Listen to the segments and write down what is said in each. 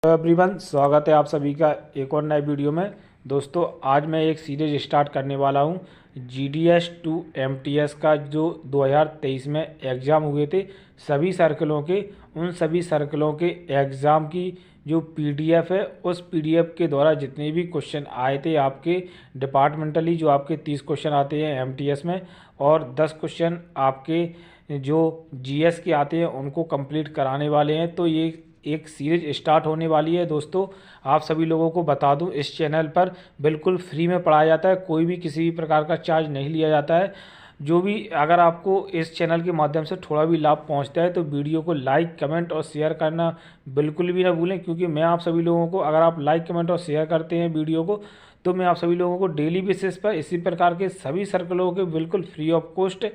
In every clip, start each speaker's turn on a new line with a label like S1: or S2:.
S1: Everyone, स्वागत है आप सभी का एक और नए वीडियो में। दोस्तों, आज मैं एक सीरीज स्टार्ट करने वाला हूं GDS टू MTS का, जो 2023 में एग्ज़ाम हुए थे सभी सर्कलों के। उन सभी सर्कलों के एग्ज़ाम की जो PDF है, उस PDF के द्वारा जितने भी क्वेश्चन आए थे आपके डिपार्टमेंटली, जो आपके 30 क्वेश्चन आते हैं MTS में और 10 क्वेश्चन आपके जो GS के आते हैं उनको कंप्लीट कराने वाले हैं। तो ये एक सीरीज स्टार्ट होने वाली है। दोस्तों, आप सभी लोगों को बता दूं, इस चैनल पर बिल्कुल फ्री में पढ़ाया जाता है, कोई भी किसी भी प्रकार का चार्ज नहीं लिया जाता है। जो भी अगर आपको इस चैनल के माध्यम से थोड़ा भी लाभ पहुंचता है तो वीडियो को लाइक, कमेंट और शेयर करना बिल्कुल भी ना भूलें, क्योंकि मैं आप सभी लोगों को, अगर आप लाइक, कमेंट और शेयर करते हैं वीडियो को, तो मैं आप सभी लोगों को डेली बेसिस पर इसी प्रकार के सभी सर्कलों के बिल्कुल फ्री ऑफ कॉस्ट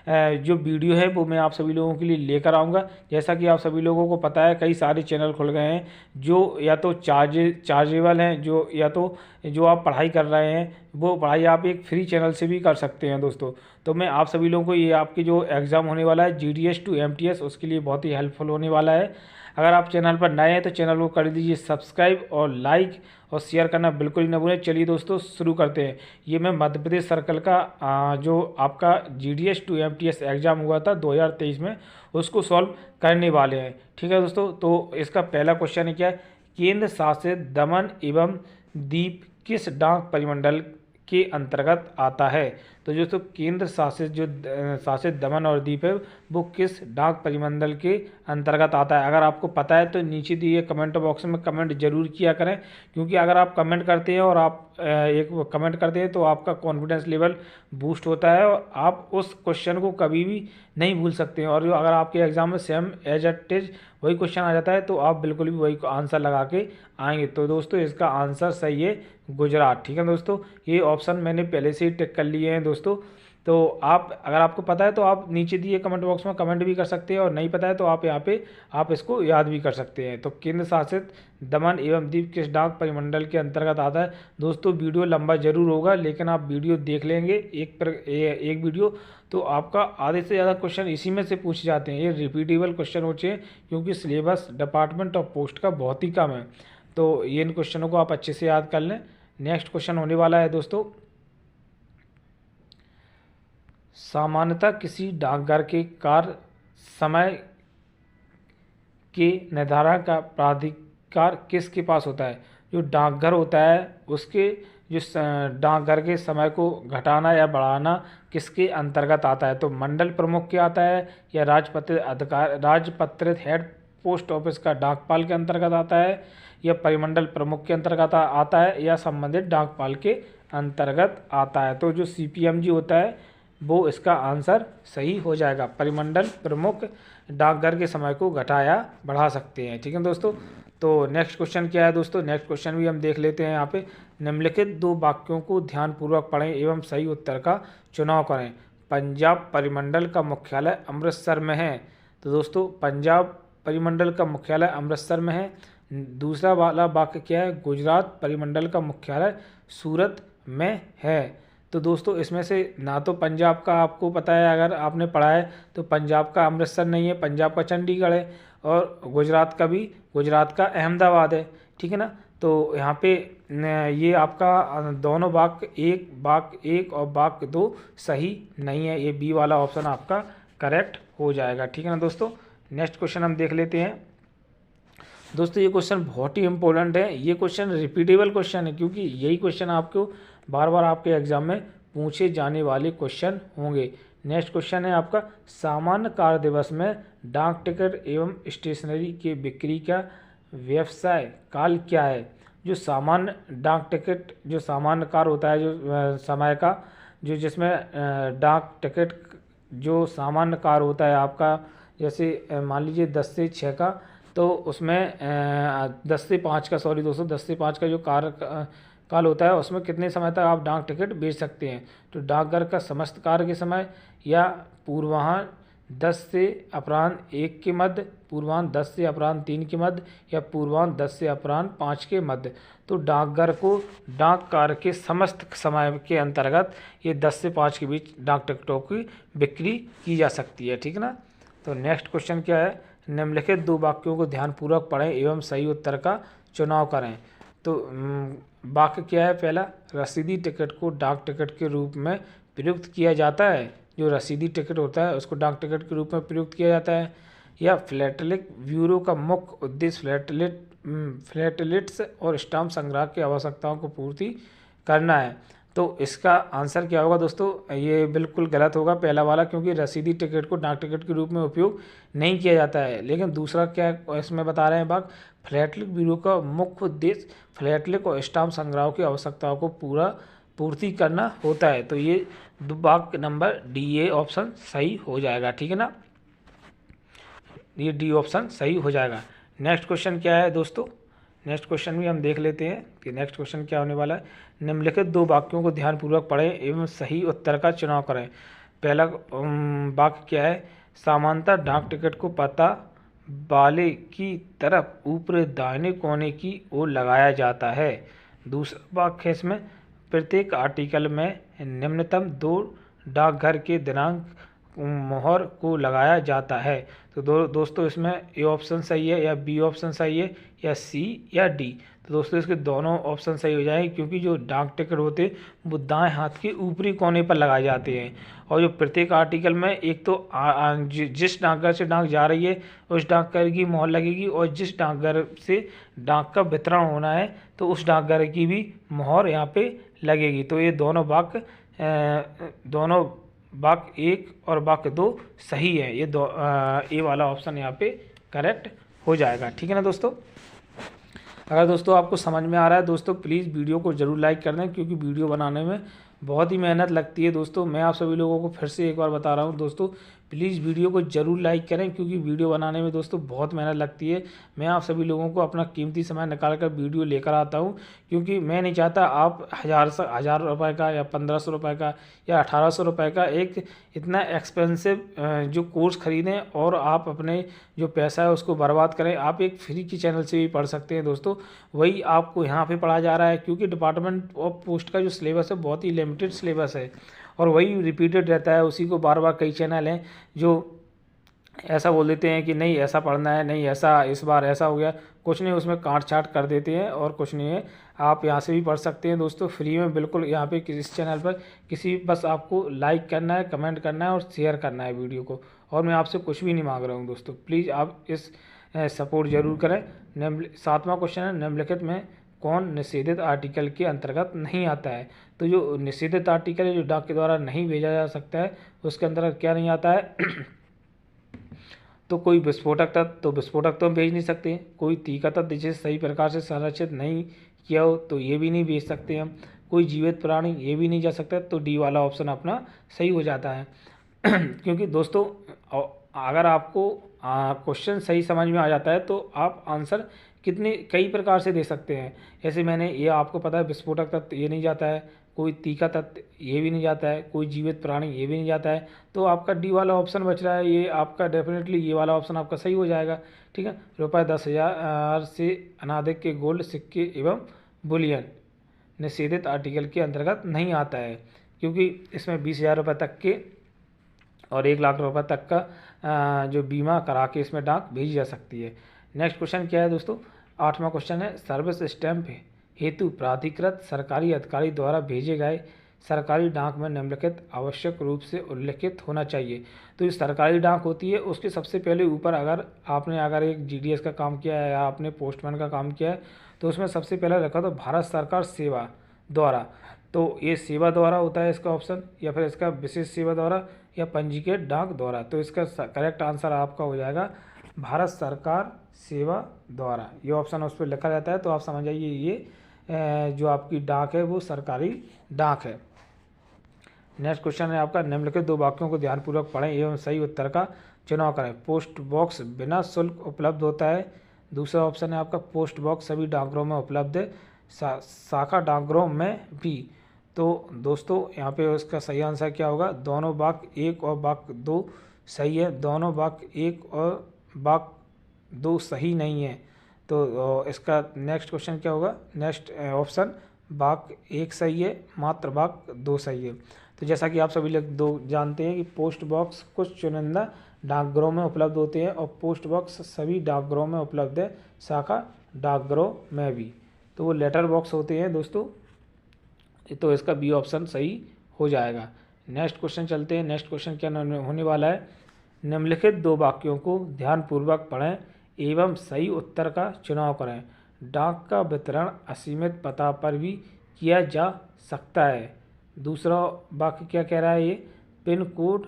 S1: जो वीडियो है वो मैं आप सभी लोगों के लिए लेकर आऊँगा। जैसा कि आप सभी लोगों को पता है, कई सारे चैनल खुल गए हैं जो या तो चार्जेबल हैं, जो या तो जो आप पढ़ाई कर रहे हैं वो पढ़ाई आप एक फ्री चैनल से भी कर सकते हैं। दोस्तों, तो मैं आप सभी लोगों को, ये आपकी जो एग्ज़ाम होने वाला है GDS टू MTS, उसके लिए बहुत ही हेल्पफुल होने वाला है। अगर आप चैनल पर नए हैं तो चैनल को कर दीजिए सब्सक्राइब और लाइक और शेयर करना बिल्कुल ही न भूलें। चलिए दोस्तों, शुरू करते हैं। ये मैं मध्य प्रदेश सर्कल का जो आपका GDS टू MTS एग्ज़ाम हुआ था 2023 में, उसको सॉल्व करने वाले हैं। ठीक है दोस्तों, तो इसका पहला क्वेश्चन है क्या है, केंद्र शासित दमन एवं दीव किस डाक परिमंडल के अंतर्गत आता है। तो दोस्तों, केंद्र शासित दमन और दीव है वो किस डाक परिमंडल के अंतर्गत आता है। अगर आपको पता है तो नीचे दिए कमेंट बॉक्स में कमेंट जरूर किया करें, क्योंकि अगर आप कमेंट करते हैं और आप एक कमेंट करते हैं तो आपका कॉन्फिडेंस लेवल बूस्ट होता है और आप उस क्वेश्चन को कभी भी नहीं भूल सकते हैं। और जो अगर आपके एग्जाम में सेम एज इट इज वही क्वेश्चन आ जाता है तो आप बिल्कुल भी वही आंसर लगा के आएंगे। तो दोस्तों, इसका आंसर सही है गुजरात। ठीक है दोस्तों, ये ऑप्शन मैंने पहले से ही टिक कर लिए हैं दोस्तों। तो आप, अगर आपको पता है तो आप नीचे दिए कमेंट बॉक्स में कमेंट भी कर सकते हैं, और नहीं पता है तो आप यहाँ पे आप इसको याद भी कर सकते हैं। तो केंद्र शासित दमन एवं दीव किस डाक परिमंडल के अंतर्गत आता है। दोस्तों, वीडियो लंबा जरूर होगा, लेकिन आप वीडियो देख लेंगे एक वीडियो तो आपका आधे से ज़्यादा क्वेश्चन इसी में से पूछे जाते हैं। ये रिपीटेबल क्वेश्चन होते हैं, क्योंकि सिलेबस डिपार्टमेंट ऑफ पोस्ट का बहुत ही कम है। तो ये इन क्वेश्चनों को आप अच्छे से याद कर लें। नेक्स्ट क्वेश्चन होने वाला है दोस्तों, सामान्यतः किसी डाकघर के कार्य समय के निर्धारण का प्राधिकार किसके पास होता है। जो डाकघर होता है उसके जो डाकघर के समय को घटाना या बढ़ाना किसके अंतर्गत आता है। तो मंडल प्रमुख के आता है, या राजपत्रित हेड पोस्ट ऑफिस का डाकपाल के अंतर्गत आता है, या परिमंडल प्रमुख के अंतर्गत आता है, या संबंधित डाकपाल के अंतर्गत आता है। तो जो CPMG होता है वो इसका आंसर सही हो जाएगा। परिमंडल प्रमुख डाकघर के समय को घटा या बढ़ा सकते हैं। ठीक है दोस्तों, तो नेक्स्ट क्वेश्चन क्या है दोस्तों, नेक्स्ट क्वेश्चन भी हम देख लेते हैं। यहाँ पे निम्नलिखित दो वाक्यों को ध्यानपूर्वक पढ़ें एवं सही उत्तर का चुनाव करें। पंजाब परिमंडल का मुख्यालय अमृतसर में है। तो दोस्तों, पंजाब परिमंडल का मुख्यालय अमृतसर में है। दूसरा वाला वाक्य क्या है, गुजरात परिमंडल का मुख्यालय सूरत में है। तो दोस्तों, इसमें से ना तो पंजाब का आपको पता है, अगर आपने पढ़ा है तो पंजाब का अमृतसर नहीं है, पंजाब का चंडीगढ़ है, और गुजरात का अहमदाबाद है। ठीक है ना। तो यहाँ पे ये आपका दोनों वाक्य एक और वाक्य 2 सही नहीं है। ये बी वाला ऑप्शन आपका करेक्ट हो जाएगा। ठीक है ना दोस्तों। नेक्स्ट क्वेश्चन हम देख लेते हैं दोस्तों। ये क्वेश्चन बहुत ही इंपॉर्टेंट है। ये क्वेश्चन रिपीटेबल क्वेश्चन है, क्योंकि यही क्वेश्चन आपको बार बार आपके एग्जाम में पूछे जाने वाले क्वेश्चन होंगे। नेक्स्ट क्वेश्चन है आपका, सामान्य कार्य दिवस में डाक टिकट एवं स्टेशनरी के बिक्री का व्यवसाय काल क्या है। जो सामान्य डाक टिकट, जो सामान्य कार्य होता है, जो समय का, जो जिसमें डाक टिकट जो सामान्य कार्य होता है आपका, जैसे मान लीजिए 10 से 6 का, तो उसमें 10 से 5 का, सॉरी दोस्तों, 10 से 5 का जो काल होता है उसमें कितने समय तक आप डाक टिकट बेच सकते हैं। तो डाकघर का समस्त कार्य के समय, या पूर्वाह्न 10 से अपराह्न 1 के मध्य, पूर्वाह्न 10 से अपराह्न 3 के मध्य, या पूर्वाह्न 10 से अपराह्न 5 के मध्य। तो डाकघर को डाक कार्य के समस्त समय के अंतर्गत ये 10 से 5 के बीच डाक टिकटों की बिक्री की जा सकती है। ठीक है ना। तो नेक्स्ट क्वेश्चन क्या है, निम्नलिखित दो वाक्यों को ध्यानपूर्वक पढ़ें एवं सही उत्तर का चुनाव करें। तो वाक्य क्या है? पहला, रसीदी टिकट को डाक टिकट के रूप में प्रयुक्त किया जाता है। जो रसीदी टिकट होता है उसको डाक टिकट के रूप में प्रयुक्त किया जाता है। या फिलैटेलिक ब्यूरो का मुख्य उद्देश्य फिलैटेलिट्स और स्टाम्प संग्रह की आवश्यकताओं को पूर्ति करना है। तो इसका आंसर क्या होगा दोस्तों? ये बिल्कुल गलत होगा पहला वाला, क्योंकि रसीदी टिकट को डाक टिकट के रूप में उपयोग नहीं किया जाता है। लेकिन दूसरा क्या इसमें बता रहे हैं भाग, फिलैटेलिक ब्यूरो का मुख्य उद्देश्य फिलैटेलिक और स्टाम्प संग्रह की आवश्यकताओं को पूर्ति करना होता है। तो ये वाक्य नंबर डी, ये ऑप्शन सही हो जाएगा। ठीक है ना, ये डी ऑप्शन सही हो जाएगा। नेक्स्ट क्वेश्चन क्या है दोस्तों? नेक्स्ट क्वेश्चन भी हम देख लेते हैं कि नेक्स्ट क्वेश्चन क्या होने वाला है। निम्नलिखित दो वाक्यों को ध्यानपूर्वक पढ़ें एवं सही उत्तर का चुनाव करें। पहला वाक्य क्या है? सामान्यतः डाक टिकट को पता वाले की तरफ ऊपरी दाहिने कोने की ओर लगाया जाता है। दूसरा वाक्य है इसमें, प्रत्येक आर्टिकल में निम्नतम 2 डाकघर के दिनांक मोहर को लगाया जाता है। तो दोस्तों इसमें ए ऑप्शन सही है या बी ऑप्शन सही है या सी या डी? तो दोस्तों इसके दोनों ऑप्शन सही हो जाएंगे, क्योंकि जो डाक टिकट होते हैं वो दाएं हाथ के ऊपरी कोने पर लगाए जाते हैं। और जो प्रत्येक आर्टिकल में एक तो जिस डाकघर से डाक जा रही है उस डाकघर की मोहर लगेगी, और जिस डाकघर से डाक का वितरण होना है तो उस डाकघर की भी मोहर यहाँ पे लगेगी। तो ये दोनों वाक्य 1 और वाक्य 2 सही है। ये ए वाला ऑप्शन यहाँ पे करेक्ट हो जाएगा। ठीक है ना दोस्तों? अगर दोस्तों आपको समझ में आ रहा है दोस्तों, प्लीज़ वीडियो को ज़रूर लाइक कर दें, क्योंकि वीडियो बनाने में बहुत ही मेहनत लगती है दोस्तों। मैं आप सभी लोगों को फिर से एक बार बता रहा हूँ दोस्तों, प्लीज़ वीडियो को ज़रूर लाइक करें, क्योंकि वीडियो बनाने में दोस्तों बहुत मेहनत लगती है। मैं आप सभी लोगों को अपना कीमती समय निकाल कर वीडियो लेकर आता हूँ, क्योंकि मैं नहीं चाहता आप 1000 रुपये का या 1500 रुपये का या 1800 रुपये का एक इतना एक्सपेंसिव जो कोर्स खरीदें और आप अपने जो पैसा है उसको बर्बाद करें। आप एक फ्री की चैनल से भी पढ़ सकते हैं दोस्तों, वही आपको यहाँ पे पढ़ा जा रहा है, क्योंकि डिपार्टमेंट ऑफ पोस्ट का जो सिलेबस है बहुत ही लिमिटेड सिलेबस है और वही रिपीटेड रहता है। उसी को बार बार कई चैनल हैं जो ऐसा बोल देते हैं कि नहीं ऐसा पढ़ना है, नहीं ऐसा इस बार ऐसा हो गया, कुछ नहीं, उसमें काट छाट कर देते हैं और कुछ नहीं है। आप यहाँ से भी पढ़ सकते हैं दोस्तों फ्री में बिल्कुल। यहाँ पे इस चैनल पर बस आपको लाइक करना है, कमेंट करना है और शेयर करना है वीडियो को, और मैं आपसे कुछ भी नहीं मांग रहा हूँ दोस्तों। प्लीज़ आप इस सपोर्ट जरूर करें। 7वां क्वेश्चन है, निम्नलिखित में कौन निषेधित आर्टिकल के अंतर्गत नहीं आता है? तो जो निषेधित आर्टिकल है जो डाक के द्वारा नहीं भेजा जा सकता है उसके अंतर्गत क्या नहीं आता है? तो कोई विस्फोटक तत्व, तो विस्फोटक तो हम भेज नहीं सकते हैं। कोई तीखा तत्व जिसे सही प्रकार से संरक्षित नहीं किया हो तो ये भी नहीं भेज सकते हम। कोई जीवित प्राणी, ये भी नहीं जा सकता। तो डी वाला ऑप्शन अपना सही हो जाता है। क्योंकि दोस्तों अगर आपको क्वेश्चन सही समझ में आ जाता है तो आप आंसर कई प्रकार से दे सकते हैं। जैसे मैंने ये आपको पता है विस्फोटक तत्व ये नहीं जाता है, कोई तीखा तत्व ये भी नहीं जाता है, कोई जीवित प्राणी ये भी नहीं जाता है। तो आपका डी वाला ऑप्शन बच रहा है, ये आपका डेफिनेटली ये वाला ऑप्शन आपका सही हो जाएगा। ठीक है, रुपये 10,000 से अनाधिक के गोल्ड सिक्के एवं बुलियन निषेधित आर्टिकल के अंतर्गत नहीं आता है, क्योंकि इसमें 20,000 रुपये तक के और 1 लाख रुपये तक का जो बीमा करा के इसमें डाक भेजी जा सकती है। नेक्स्ट क्वेश्चन क्या है दोस्तों? 8वां क्वेश्चन है, सर्विस स्टैंप हेतु प्राधिकृत सरकारी अधिकारी द्वारा भेजे गए सरकारी डाक में निम्नलिखित आवश्यक रूप से उल्लिखित होना चाहिए। तो जो सरकारी डाक होती है उसके सबसे पहले ऊपर अगर एक जीडीएस का काम किया है या आपने पोस्टमैन का काम किया है तो उसमें सबसे पहले रखा तो भारत सरकार सेवा द्वारा। तो ये सेवा द्वारा होता है इसका ऑप्शन, या फिर इसका विशेष सेवा द्वारा या पंजीकृत डाक द्वारा। तो इसका करेक्ट आंसर आपका हो जाएगा भारत सरकार सेवा द्वारा। ये ऑप्शन उस पर लिखा रहता है, तो आप समझ जाइए ये जो आपकी डाक है वो सरकारी डाक है। नेक्स्ट क्वेश्चन है आपका, निम्नलिखित 2 वाक्यों को ध्यानपूर्वक पढ़ें एवं सही उत्तर का चुनाव करें। पोस्ट बॉक्स बिना शुल्क उपलब्ध होता है। दूसरा ऑप्शन है आपका, पोस्ट बॉक्स सभी डाकघरों में उपलब्ध है, शाखा डाकघरों में भी। तो दोस्तों यहाँ पे उसका सही आंसर क्या होगा? दोनों वाक्य 1 और वाक्य 2 सही है, दोनों वाक्य 1 और वाक्य 2 सही नहीं है। तो इसका नेक्स्ट क्वेश्चन क्या होगा? नेक्स्ट ऑप्शन वाक्य 1 सही है, मात्र वाक्य 2 सही है। तो जैसा कि आप सभी लोग जानते हैं कि पोस्ट बॉक्स कुछ चुनिंदा डाकघरों में उपलब्ध होते हैं और पोस्ट बॉक्स सभी डाकघरों में उपलब्ध है, शाखा डाकघरों में भी। तो वो लेटर बॉक्स होते हैं दोस्तों। तो इसका बी ऑप्शन सही हो जाएगा। नेक्स्ट क्वेश्चन चलते हैं। नेक्स्ट क्वेश्चन क्या होने वाला है, निम्नलिखित 2 वाक्यों को ध्यानपूर्वक पढ़ें एवं सही उत्तर का चुनाव करें। डाक का वितरण असीमित पता पर भी किया जा सकता है। दूसरा वाक्य क्या कह रहा है, ये पिन कोड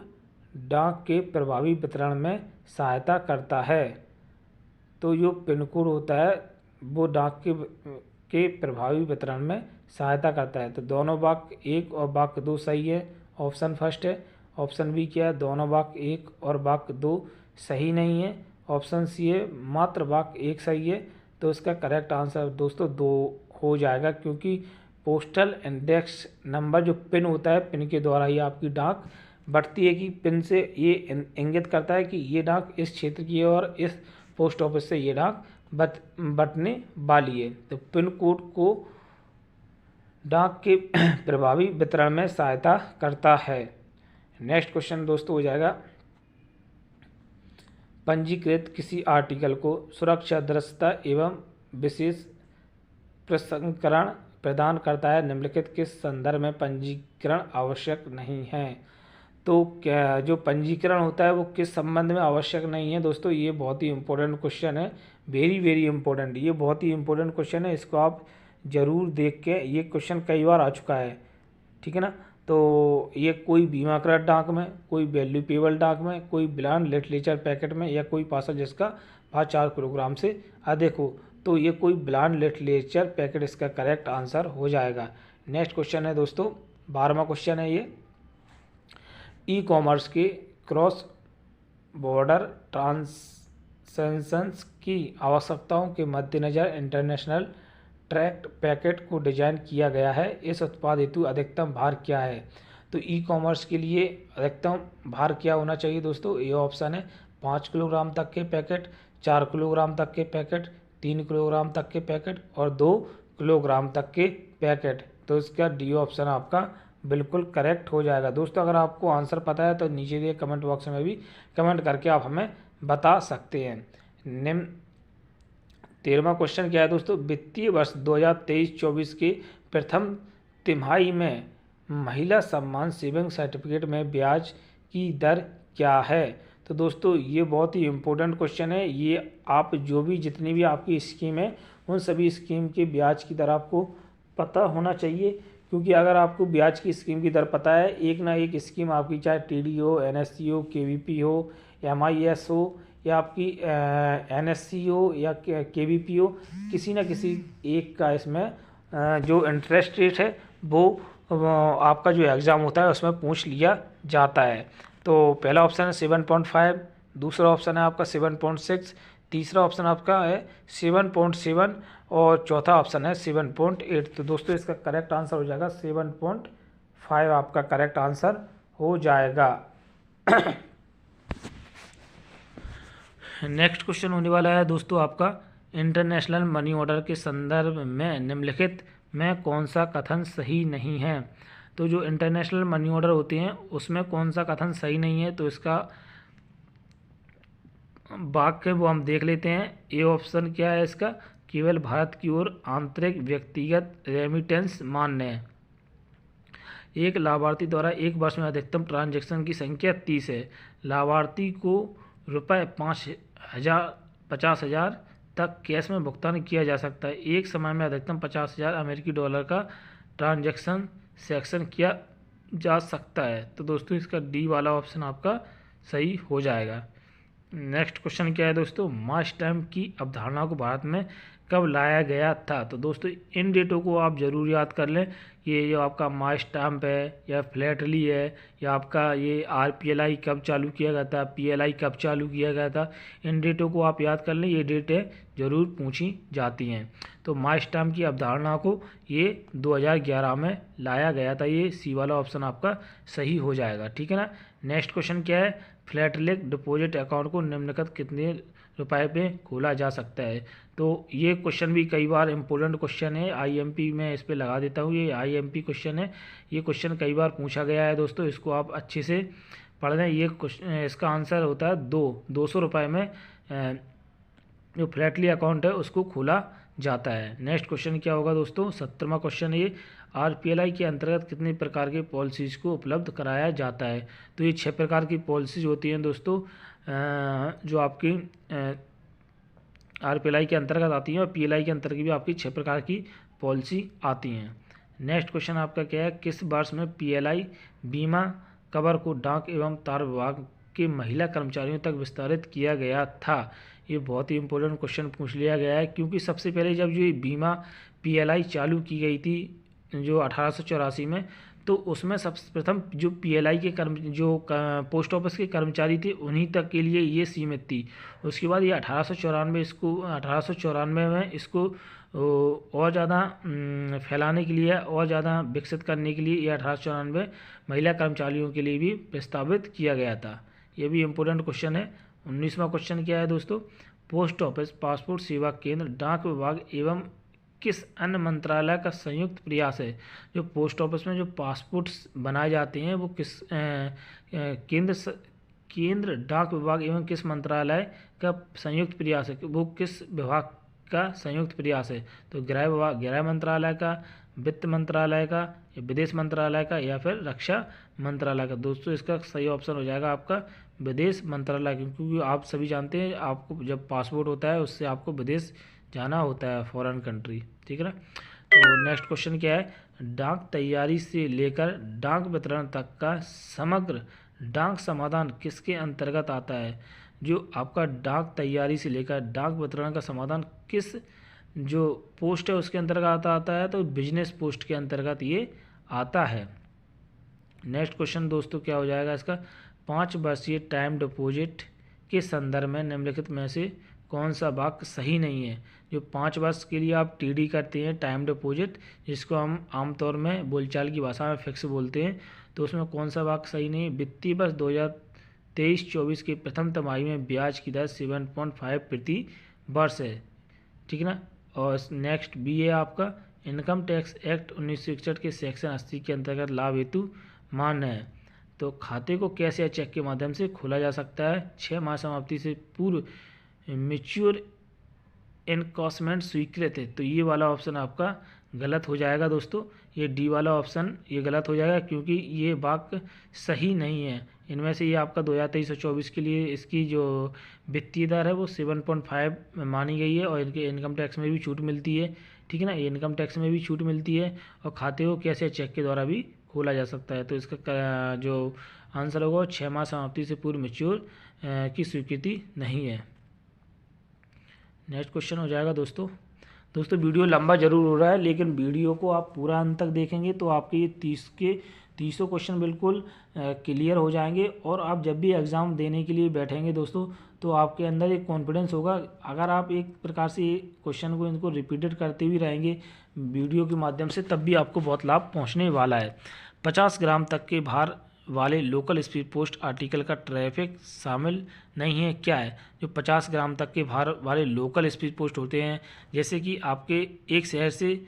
S1: डाक के प्रभावी वितरण में सहायता करता है। तो जो पिन कोड होता है वो डाक के प्रभावी वितरण में सहायता करता है। तो दोनों वाक्य 1 और वाक्य 2 सही है, ऑप्शन फर्स्ट है। ऑप्शन बी क्या है, दोनों वाक्य 1 और वाक्य 2 सही नहीं है। ऑप्शन सी है, मात्र वाक्य 1 सही है। तो इसका करेक्ट आंसर दोस्तों 2 हो जाएगा, क्योंकि पोस्टल इंडेक्स नंबर जो पिन होता है, पिन के द्वारा ही आपकी डाक बढ़ती है। कि पिन से ये इंगित करता है कि ये डाक इस क्षेत्र की है और इस पोस्ट ऑफिस से ये डाक बटने वाली है। तो पिन कोड को डाक के प्रभावी वितरण में सहायता करता है। नेक्स्ट क्वेश्चन दोस्तों हो जाएगा, पंजीकृत किसी आर्टिकल को सुरक्षा, दृश्यता एवं विशेष प्रसंस्करण प्रदान करता है, निम्नलिखित किस संदर्भ में पंजीकरण आवश्यक नहीं है। तो क्या जो पंजीकरण होता है वो किस संबंध में आवश्यक नहीं है दोस्तों, ये बहुत ही इंपॉर्टेंट क्वेश्चन है, वेरी इंपॉर्टेंट। ये बहुत ही इंपॉर्टेंट क्वेश्चन है, इसको आप ज़रूर देख के, ये क्वेश्चन कई बार आ चुका है, ठीक है ना। तो ये कोई बीमाकृत डाक में, कोई वैल्यूपेबल डाक में, कोई ब्रांड लिटरेचर पैकेट में, या कोई पार्सल जिसका भार 4 किलोग्राम से अधिक हो, तो ये कोई ब्रांड लिटरेचर पैकेट इसका करेक्ट आंसर हो जाएगा। नेक्स्ट क्वेश्चन है दोस्तों, 12वां क्वेश्चन है ये, ई कॉमर्स के क्रॉस बॉर्डर ट्रांसैक्शंस की आवश्यकताओं के मद्देनज़र इंटरनेशनल ट्रैक्ट पैकेट को डिजाइन किया गया है। इस उत्पाद हेतु अधिकतम भार क्या है। तो ई कॉमर्स के लिए अधिकतम भार क्या होना चाहिए दोस्तों, ये ऑप्शन है 5 किलोग्राम तक के पैकेट, 4 किलोग्राम तक के पैकेट, 3 किलोग्राम तक के पैकेट और 2 किलोग्राम तक के पैकेट। तो इसका डी ऑप्शन आपका बिल्कुल करेक्ट हो जाएगा। दोस्तों अगर आपको आंसर पता है तो नीचे दिए कमेंट बॉक्स में भी कमेंट करके आप हमें बता सकते हैं। निम्न 13वां क्वेश्चन क्या है दोस्तों, वित्तीय वर्ष 2023-24 के प्रथम तिमाही में महिला सम्मान सेविंग सर्टिफिकेट में ब्याज की दर क्या है। तो दोस्तों ये बहुत ही इम्पोर्टेंट क्वेश्चन है। ये आप जो भी जितनी भी आपकी स्कीम है उन सभी स्कीम के ब्याज की दर आपको पता होना चाहिए, क्योंकि अगर आपको ब्याज की स्कीम की दर पता है, एक ना एक स्कीम आपकी चाहे टीडी हो, एनएससी हो, केवीपी हो, एमआईएस हो, या आपकी एनएससी हो या केवीपी हो, किसी न किसी एक का इसमें जो इंटरेस्ट रेट है वो आपका जो एग्ज़ाम होता है उसमें पूछ लिया जाता है। तो पहला ऑप्शन है 7.5, दूसरा ऑप्शन है आपका 7.6, तीसरा ऑप्शन आपका है 7.7 और चौथा ऑप्शन है 7.8। तो दोस्तों इसका करेक्ट आंसर हो जाएगा 7.5 आपका करेक्ट आंसर हो जाएगा। नेक्स्ट क्वेश्चन होने वाला है दोस्तों आपका, इंटरनेशनल मनी ऑर्डर के संदर्भ में निम्नलिखित में कौन सा कथन सही नहीं है। तो जो इंटरनेशनल मनी ऑर्डर होते हैं उसमें कौन सा कथन सही नहीं है, तो इसका वाक्य वो हम देख लेते हैं। ए ऑप्शन क्या है इसका, केवल भारत की ओर आंतरिक व्यक्तिगत रेमिटेंस मान्य है। एक लाभार्थी द्वारा एक वर्ष में अधिकतम ट्रांजैक्शन की संख्या 30 है। लाभार्थी को रुपये 50,000 तक कैश में भुगतान किया जा सकता है। एक समय में अधिकतम 50,000 अमेरिकी डॉलर का ट्रांजैक्शन सेक्शन किया जा सकता है। तो दोस्तों इसका डी वाला ऑप्शन आपका सही हो जाएगा। नेक्स्ट क्वेश्चन क्या है दोस्तों, मास स्टैम्प की अवधारणा को भारत में कब लाया गया था। तो दोस्तों इन डेटों को आप ज़रूर याद कर लें। ये जो आपका मास स्टैम्प है या फ्लैटली है या आपका ये आरपीएलआई कब चालू किया गया था, पीएलआई कब चालू किया गया था, इन डेटों को आप याद कर लें, ये डेटें ज़रूर पूछी जाती हैं। तो मास स्टैम्प की अवधारणा को ये 2011 में लाया गया था। ये सी वाला ऑप्शन आपका सही हो जाएगा, ठीक है ना। नेक्स्ट क्वेश्चन क्या है, फ्लैटलिक डिपॉजिट अकाउंट को निम्नलिखित कितने रुपए पे खोला जा सकता है। तो ये क्वेश्चन भी कई बार इंपॉर्टेंट क्वेश्चन है, आईएमपी में इस पे लगा देता हूँ, ये आईएमपी क्वेश्चन है। ये क्वेश्चन कई बार पूछा गया है दोस्तों, इसको आप अच्छे से पढ़ लें। ये क्वेश्चन, इसका आंसर होता है 200 रुपये में जो फ्लैटली अकाउंट है उसको खोला जाता है। नेक्स्ट क्वेश्चन क्या होगा दोस्तों, 70वां क्वेश्चन है ये, आरपीएलआई के अंतर्गत कितने प्रकार के पॉलिसीज को उपलब्ध कराया जाता है। तो ये 6 प्रकार की पॉलिसीज होती हैं दोस्तों, जो आपकी आरपीएलआई के अंतर्गत आती हैं, और पीएलआई के अंतर्गत भी आपकी 6 प्रकार की पॉलिसी आती हैं। नेक्स्ट क्वेश्चन आपका क्या है, किस वर्ष में पीएलआई बीमा कवर को डाक एवं तार विभाग के महिला कर्मचारियों तक विस्तारित किया गया था। ये बहुत ही इंपॉर्टेंट क्वेश्चन पूछ लिया गया है, क्योंकि सबसे पहले जब ये बीमा पीएलआई चालू की गई थी जो 1884 में, तो उसमें सबसे प्रथम जो पीएलआई के पोस्ट ऑफिस के कर्मचारी थे उन्हीं तक के लिए ये सीमित थी। उसके बाद ये 1894 में इसको और ज़्यादा फैलाने के लिए और ज़्यादा विकसित करने के लिए ये 1894 महिला कर्मचारियों के लिए भी प्रस्तावित किया गया था। ये भी इम्पोर्टेंट क्वेश्चन है। 19वां क्वेश्चन क्या है दोस्तों, पोस्ट ऑफिस, पासपोर्ट सेवा केंद्र, डाक विभाग एवं किस अन्य मंत्रालय का संयुक्त प्रयास है। जो पोस्ट ऑफिस में जो पासपोर्ट्स बनाए जाते हैं वो किस केंद्र, डाक विभाग एवं किस मंत्रालय का संयुक्त प्रयास है, वो किस विभाग का संयुक्त प्रयास है। तो गृह मंत्रालय का, वित्त मंत्रालय का, या विदेश मंत्रालय का, या फिर रक्षा मंत्रालय का। दोस्तों इसका सही ऑप्शन हो जाएगा आपका विदेश मंत्रालय, क्योंकि आप सभी जानते हैं आपको जब पासपोर्ट होता है उससे आपको विदेश जाना होता है, फॉरेन कंट्री, ठीक है ना। तो नेक्स्ट क्वेश्चन क्या है, डाक तैयारी से लेकर डाक वितरण तक का समग्र डाक समाधान किसके अंतर्गत आता है। जो आपका डाक तैयारी से लेकर डाक वितरण का समाधान किस जो पोस्ट है उसके अंतर्गत आता है, तो बिजनेस पोस्ट के अंतर्गत ये आता है। नेक्स्ट क्वेश्चन दोस्तों क्या हो जाएगा इसका, 5 वर्षीय टाइम डिपॉजिट के संदर्भ में निम्नलिखित में से कौन सा वाक्य सही नहीं है। जो 5 वर्ष के लिए आप टीडी करते हैं टाइम डिपॉजिट, जिसको हम आमतौर में बोलचाल की भाषा में फिक्स बोलते हैं, तो उसमें कौन सा वाक्य सही नहीं है। वित्तीय वर्ष 2023-24 के प्रथम तिमाही में ब्याज की दर 7.5 प्रति वर्ष है, ठीक है ना। और नेक्स्ट बी है आपका, इनकम टैक्स एक्ट 1961 के सेक्शन 80 के अंतर्गत लाभ हेतु मान्य है। तो खाते को कैश या चेक के माध्यम से खोला जा सकता है। 6 माह समाप्ति से पूर्व मैच्योर एनकॉसमेंट स्वीकृत है। तो ये वाला ऑप्शन आपका गलत हो जाएगा दोस्तों, ये डी वाला ऑप्शन ये गलत हो जाएगा, क्योंकि ये वाक्य सही नहीं है। इनमें से ये आपका 2023-24 के लिए इसकी जो वित्तीय दर है वो 7.5 मानी गई है, और इनके इनकम टैक्स में भी छूट मिलती है, ठीक है ना। इनकम टैक्स में भी छूट मिलती है, और खाते को कैश या चेक के द्वारा भी खोला जा सकता है। तो इसका जो आंसर होगा 6 माह समाप्ति से पूर्व मैच्योर की स्वीकृति नहीं है। नेक्स्ट क्वेश्चन हो जाएगा दोस्तों वीडियो लंबा जरूर हो रहा है, लेकिन वीडियो को आप पूरा अंत तक देखेंगे तो आपके ये 30 क्वेश्चन बिल्कुल क्लियर हो जाएंगे, और आप जब भी एग्ज़ाम देने के लिए बैठेंगे दोस्तों तो आपके अंदर एक कॉन्फिडेंस होगा। अगर आप एक प्रकार से क्वेश्चन को इनको रिपीटेड करते भी रहेंगे वीडियो के माध्यम से, तब भी आपको बहुत लाभ पहुंचने वाला है। 50 ग्राम तक के भार वाले लोकल स्पीड पोस्ट आर्टिकल का ट्रैफिक शामिल नहीं है, क्या है। जो 50 ग्राम तक के भार वाले लोकल स्पीड पोस्ट होते हैं, जैसे कि आपके एक शहर से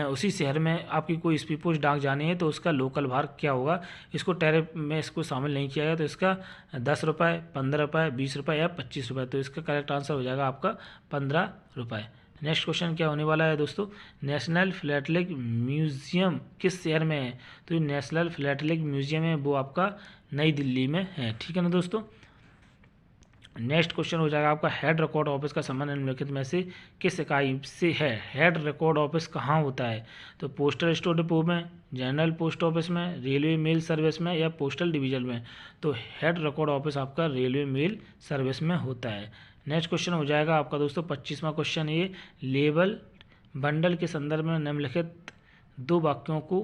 S1: उसी शहर में आपकी कोई स्पीड पोस्ट डाक जानी है, तो उसका लोकल भार क्या होगा, इसको टैरिफ में इसको शामिल नहीं किया गया। तो इसका 10 रुपये, 15 रुपये, 20 रुपये या 25 रुपये। तो इसका करेक्ट आंसर हो जाएगा आपका 15 रुपये। नेक्स्ट क्वेश्चन क्या होने वाला है दोस्तों, नेशनल फिलैटेलिक म्यूजियम किस शहर में है। तो नेशनल फिलैटेलिक म्यूजियम है वो आपका नई दिल्ली में है, ठीक है ना दोस्तों। नेक्स्ट क्वेश्चन हो जाएगा आपका, हेड रिकॉर्ड ऑफिस का संबंध निम्नलिखित में से किस इकाई से है। हेड रिकॉर्ड ऑफिस कहाँ होता है, तो पोस्टल स्टोर डिपो में, जनरल पोस्ट ऑफिस में, रेलवे मेल सर्विस में, या पोस्टल डिवीजन में। तो हेड रिकॉर्ड ऑफिस आपका रेलवे मेल सर्विस में होता है। नेक्स्ट क्वेश्चन हो जाएगा आपका दोस्तों 25वां क्वेश्चन, ये लेबल बंडल के संदर्भ में निम्नलिखित 2 वाक्यों को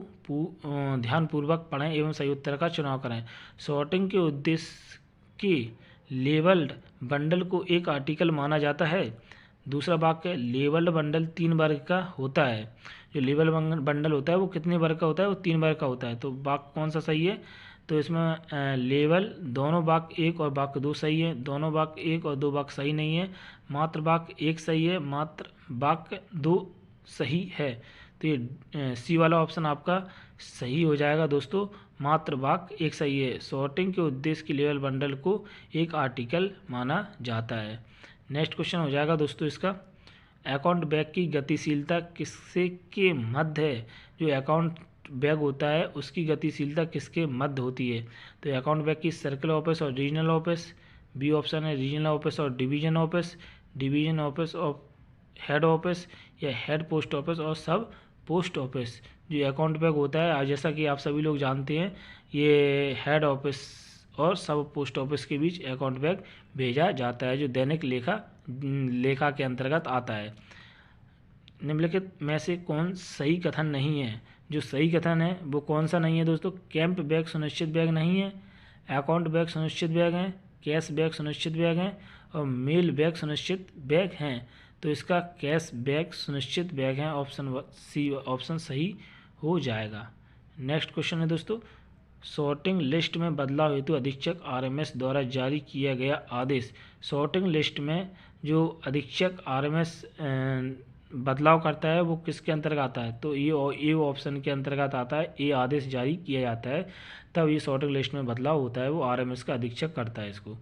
S1: ध्यानपूर्वक पढ़ें एवं सही उत्तर का चुनाव करें। सॉर्टिंग के उद्देश्य के लेबल्ड बंडल को एक आर्टिकल माना जाता है। दूसरा वाक्य, लेबल्ड बंडल 3 वर्ग का होता है। जो लेबल बंडल होता है वो कितने वर्ग का होता है, वो 3 वर्ग का होता है। तो वाक्य कौन सा सही है, तो इसमें लेवल दोनों वाक्य 1 और वाक्य 2 सही है, दोनों वाक्य 1 और 2 वाक्य सही नहीं है, मात्र वाक्य 1 सही है, मात्र वाक्य 2 सही है। तो ये सी वाला ऑप्शन आपका सही हो जाएगा दोस्तों। मात्र वाक्य एक सही है। सॉर्टिंग के उद्देश्य के लेवल बंडल को एक आर्टिकल माना जाता है। नेक्स्ट क्वेश्चन हो जाएगा दोस्तों इसका, अकाउंट बैग की गतिशीलता किससे के मध्य है। जो अकाउंट बैग होता है उसकी गतिशीलता किसके मध्य होती है। तो अकाउंट बैग की सर्कल ऑफिस और रीजनल ऑफिस, बी ऑप्शन है रीजनल ऑफिस और डिवीजन ऑफिस, डिवीजन ऑफिस और हेड ऑफिस, या हेड पोस्ट ऑफिस और सब पोस्ट ऑफिस। जो अकाउंट बैग होता है जैसा कि आप सभी लोग जानते हैं, ये हेड ऑफिस और सब पोस्ट ऑफिस के बीच अकाउंट बैग भेजा जाता है, जो दैनिक लेखा के अंतर्गत आता है। निम्नलिखित में से कौन सही कथन नहीं है। जो सही कथन है वो कौन सा नहीं है दोस्तों, कैंप बैग सुनिश्चित बैग नहीं है, अकाउंट बैग सुनिश्चित बैग हैं, कैश बैग सुनिश्चित बैग हैं और मेल बैग सुनिश्चित बैग हैं। तो इसका कैश बैग सुनिश्चित बैग है, ऑप्शन सी ऑप्शन सही हो जाएगा। नेक्स्ट क्वेश्चन है दोस्तों, सॉर्टिंग लिस्ट में बदलाव हेतु अधीक्षक आरएमएस द्वारा जारी किया गया आदेश। सॉर्टिंग लिस्ट में जो अधीक्षक आरएमएस बदलाव करता है वो किसके अंतर्गत आता है। तो ये ऑप्शन के अंतर्गत आता है। ये आदेश जारी किया जाता है तब ये सॉर्टिंग लिस्ट में बदलाव होता है, वो आरएमएस का अधीक्षक करता है इसको।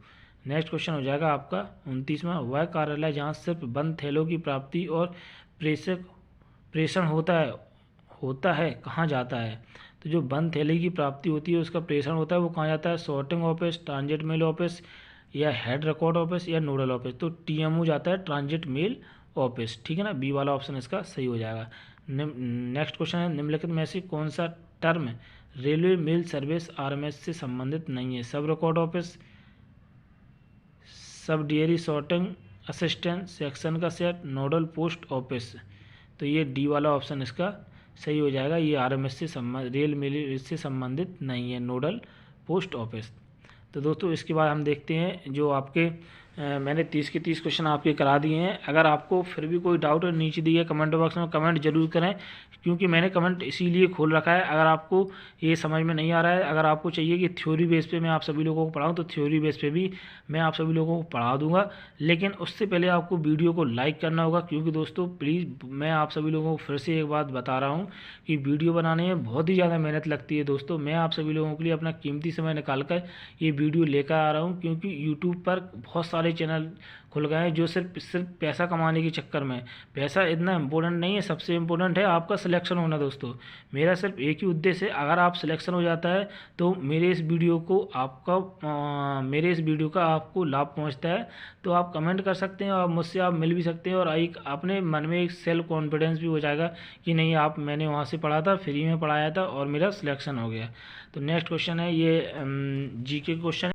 S1: नेक्स्ट क्वेश्चन हो जाएगा आपका 29वां, वह कार्यालय जहाँ सिर्फ बंद थैलों की प्राप्ति और प्रेषण होता है कहाँ जाता है। तो जो बंद थैले की प्राप्ति होती है उसका प्रेषण होता है वो कहाँ जाता है, sorting office, transit mail office या हेड रिकॉर्ड ऑफिस या नोडल ऑफिस। तो टीएमओ जाता है ट्रांजिट मेल ऑफिस, ठीक है ना, बी वाला ऑप्शन इसका सही हो जाएगा। नेक्स्ट क्वेश्चन है, निम्नलिखित में से कौन सा term railway mail service RMS से संबंधित नहीं है। Sub record office, sub diary sorting assistant, section का सेट, नोडल पोस्ट ऑफिस। तो ये डी वाला ऑप्शन इसका सही हो जाएगा। ये आरएमएस से रेल मेल से संबंधित नहीं है, नोडल पोस्ट ऑफिस। तो दोस्तों इसके बाद हम देखते हैं जो आपके मैंने 30 के 30 क्वेश्चन आपके करा दिए हैं। अगर आपको फिर भी कोई डाउट है नीचे दिए कमेंट बॉक्स में कमेंट जरूर करें, क्योंकि मैंने कमेंट इसीलिए खोल रखा है। अगर आपको ये समझ में नहीं आ रहा है, अगर आपको चाहिए कि थ्योरी बेस पे मैं आप सभी लोगों को पढ़ाऊँ, तो थ्योरी बेस पे भी मैं आप सभी लोगों को पढ़ा दूंगा। लेकिन उससे पहले आपको वीडियो को लाइक करना होगा, क्योंकि दोस्तों प्लीज़ मैं आप सभी लोगों को फिर से एक बात बता रहा हूँ कि वीडियो बनाने में बहुत ही ज़्यादा मेहनत लगती है दोस्तों। मैं आप सभी लोगों के लिए अपना कीमती समय निकाल कर ये वीडियो लेकर आ रहा हूँ, क्योंकि यूट्यूब पर बहुत सारे चैनल खुल गए हैं जो सिर्फ पैसा कमाने के चक्कर में। पैसा इतना इम्पोर्टेंट नहीं है, सबसे इम्पोर्टेंट है आपका सिलेक्शन होना दोस्तों। मेरा सिर्फ एक ही उद्देश्य है, अगर आप सिलेक्शन हो जाता है तो मेरे इस वीडियो का आपको लाभ पहुंचता है। तो आप कमेंट कर सकते हैं और मुझसे आप मिल भी सकते हैं, और एक अपने मन में एक सेल्फ कॉन्फिडेंस भी हो जाएगा कि नहीं मैंने वहाँ से पढ़ा था, फ्री में पढ़ाया था और मेरा सिलेक्शन हो गया। तो नेक्स्ट क्वेश्चन है ये जीके क्वेश्चन।